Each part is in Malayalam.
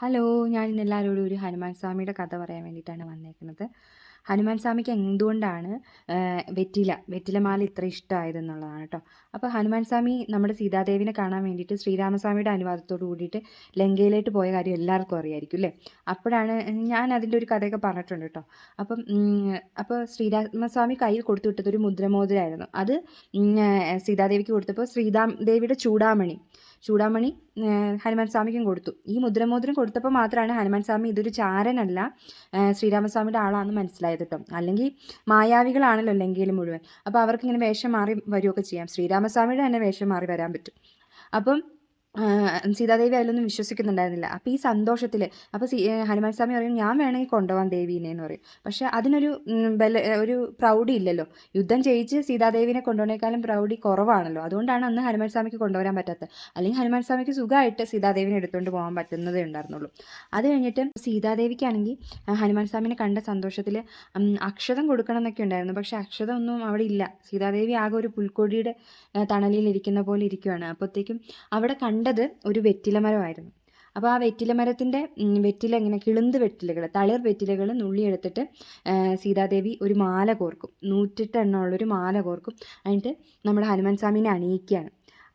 ഹലോ! ഞാനിന്ന് എല്ലാവരോടും ഒരു ഹനുമാൻ സ്വാമിയുടെ കഥ പറയാൻ വേണ്ടിയിട്ടാണ് വന്നേക്കുന്നത്. ഹനുമാൻ സ്വാമിക്ക് എന്തുകൊണ്ടാണ് വെറ്റിലമാല ഇത്ര ഇഷ്ടമായതെന്നുള്ളതാണ് കേട്ടോ. അപ്പോൾ ഹനുമാൻ സ്വാമി നമ്മുടെ സീതാദേവിനെ കാണാൻ വേണ്ടിയിട്ട് ശ്രീരാമസ്വാമിയുടെ അനുവാദത്തോട് കൂടിയിട്ട് ലങ്കയിലേക്ക് പോയ കാര്യം എല്ലാവർക്കും അറിയായിരിക്കും അല്ലേ? അപ്പോഴാണ് ഞാൻ അതിൻ്റെ ഒരു കഥയൊക്കെ പറഞ്ഞിട്ടുണ്ട് കേട്ടോ. അപ്പോൾ ശ്രീരാമസ്വാമി കയ്യിൽ കൊടുത്തു വിട്ടത് ഒരു മുദ്രമോതിരമായിരുന്നു. അത് സീതാദേവിക്ക് കൊടുത്തപ്പോൾ ശ്രീദേവിയുടെ ചൂടാമണി ഹനുമാൻ സ്വാമിക്കും കൊടുത്തു. ഈ മുദ്രമോതിരം കൊടുത്തപ്പോൾ മാത്രമാണ് ഹനുമാൻ സ്വാമി ഇതൊരു ചാരനല്ല, ശ്രീരാമസ്വാമിയുടെ ആളാണെന്ന് മനസ്സിലായത് കേട്ടോ. അല്ലെങ്കിൽ മായാവികളാണല്ലോ ലങ്കയിൽ മുഴുവൻ. അപ്പോൾ അവർക്കിങ്ങനെ വേഷം മാറി വരികയൊക്കെ ചെയ്യാം. ശ്രീരാമസ്വാമിയുടെ തന്നെ വേഷം മാറി വരാൻ പറ്റും. അപ്പം സീതാദേവി അതിലൊന്നും വിശ്വസിക്കുന്നുണ്ടായിരുന്നില്ല. അപ്പോൾ ഈ സന്തോഷത്തിൽ അപ്പോൾ ഹനുമാൻ സ്വാമി പറയും, ഞാൻ വേണമെങ്കിൽ കൊണ്ടുപോകാം ദേവീനെ എന്ന് പറയും. പക്ഷേ അതിനൊരു ഒരു പ്രൗഢി ഇല്ലല്ലോ. യുദ്ധം ജയിച്ച് സീതാദേവിനെ കൊണ്ടുപോകുന്നേക്കാളും പ്രൗഢി കുറവാണല്ലോ. അതുകൊണ്ടാണ് അന്ന് ഹനുമാൻ സ്വാമിക്ക് കൊണ്ടുവരാൻ പറ്റാത്തത്. അല്ലെങ്കിൽ ഹനുമാൻ സ്വാമിക്ക് സുഖമായിട്ട് സീതാദേവിനെ എടുത്തുകൊണ്ട് പോകാൻ പറ്റുന്നതേ ഉണ്ടായിരുന്നുള്ളൂ. അത് കഴിഞ്ഞിട്ട് സീതാദേവിക്കാണെങ്കിൽ ഹനുമാൻ സ്വാമിനെ കണ്ട സന്തോഷത്തിൽ അക്ഷതം കൊടുക്കണം എന്നൊക്കെ ഉണ്ടായിരുന്നു. പക്ഷേ അക്ഷതം ഒന്നും അവിടെ ഇല്ല. സീതാദേവി ആകെ ഒരു പുൽക്കൊടിയുടെ തണലിൽ ഇരിക്കുന്ന പോലെ ഇരിക്കുകയാണ്. അപ്പോഴത്തേക്കും അവിടെ കണ്ടത് ഒരു വെറ്റില മരമായിരുന്നു. അപ്പോൾ ആ വെറ്റില മരത്തിൻ്റെ വെറ്റില ഇങ്ങനെ കിളുന്ത് വെറ്റിലകൾ, തളിർ വെറ്റിലകൾ നുള്ളിയെടുത്തിട്ട് സീതാദേവി ഒരു മാല കോർക്കും. 108 എണ്ണമുള്ളൊരു മാല കോർക്കും. എന്നിട്ട് നമ്മുടെ ഹനുമാൻ സ്വാമിനെ അണിയിക്കുകയാണ്.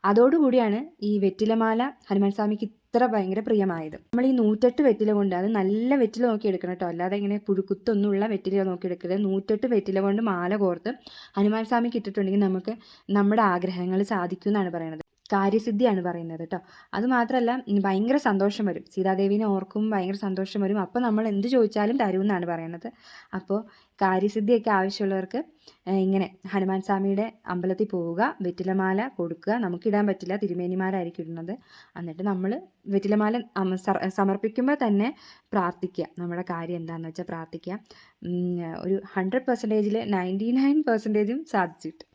അതോടുകൂടിയാണ് ഈ വെറ്റിലമാല ഹനുമാൻ സ്വാമിക്ക് ഇത്ര ഭയങ്കര പ്രിയമായത്. നമ്മൾ ഈ 108 വെറ്റില കൊണ്ട്, അത് നല്ല വെറ്റില നോക്കി എടുക്കണം കേട്ടോ, അല്ലാതെ ഇങ്ങനെ പുഴുക്കുത്തൊന്നുമുള്ള വെറ്റില നോക്കി എടുക്കരുത്. 108 വെറ്റില കൊണ്ട് മാല കോർത്ത് ഹനുമാൻ സ്വാമിക്ക് ഇട്ടിട്ടുണ്ടെങ്കിൽ നമുക്ക് നമ്മുടെ ആഗ്രഹങ്ങൾ സാധിക്കും എന്നാണ് പറയുന്നത്. കാര്യസിദ്ധിയാണ് പറയുന്നത് കേട്ടോ. അതുമാത്രമല്ല, ഭയങ്കര സന്തോഷം വരും. സീതാദേവിനെ ഓർക്കുമ്പോൾ ഭയങ്കര സന്തോഷം വരും. അപ്പോൾ നമ്മൾ എന്ത് ചോദിച്ചാലും തരുമെന്നാണ് പറയുന്നത്. അപ്പോൾ കാര്യസിദ്ധിയൊക്കെ ആവശ്യമുള്ളവർക്ക് ഇങ്ങനെ ഹനുമാൻ സ്വാമിയുടെ അമ്പലത്തിൽ പോവുക, വെറ്റിലമാല കൊടുക്കുക. നമുക്കിടാൻ പറ്റില്ല, തിരുമേനിമാരായിരിക്കും ഇടുന്നത്. എന്നിട്ട് നമ്മൾ വെറ്റിലമാല സമർപ്പിക്കുമ്പോൾ തന്നെ പ്രാർത്ഥിക്കുക. നമ്മുടെ കാര്യം എന്താണെന്ന് വെച്ചാൽ പ്രാർത്ഥിക്കുക. ഒരു 100%-ൽ 99%-ഉം സാധിച്ചു കിട്ടും.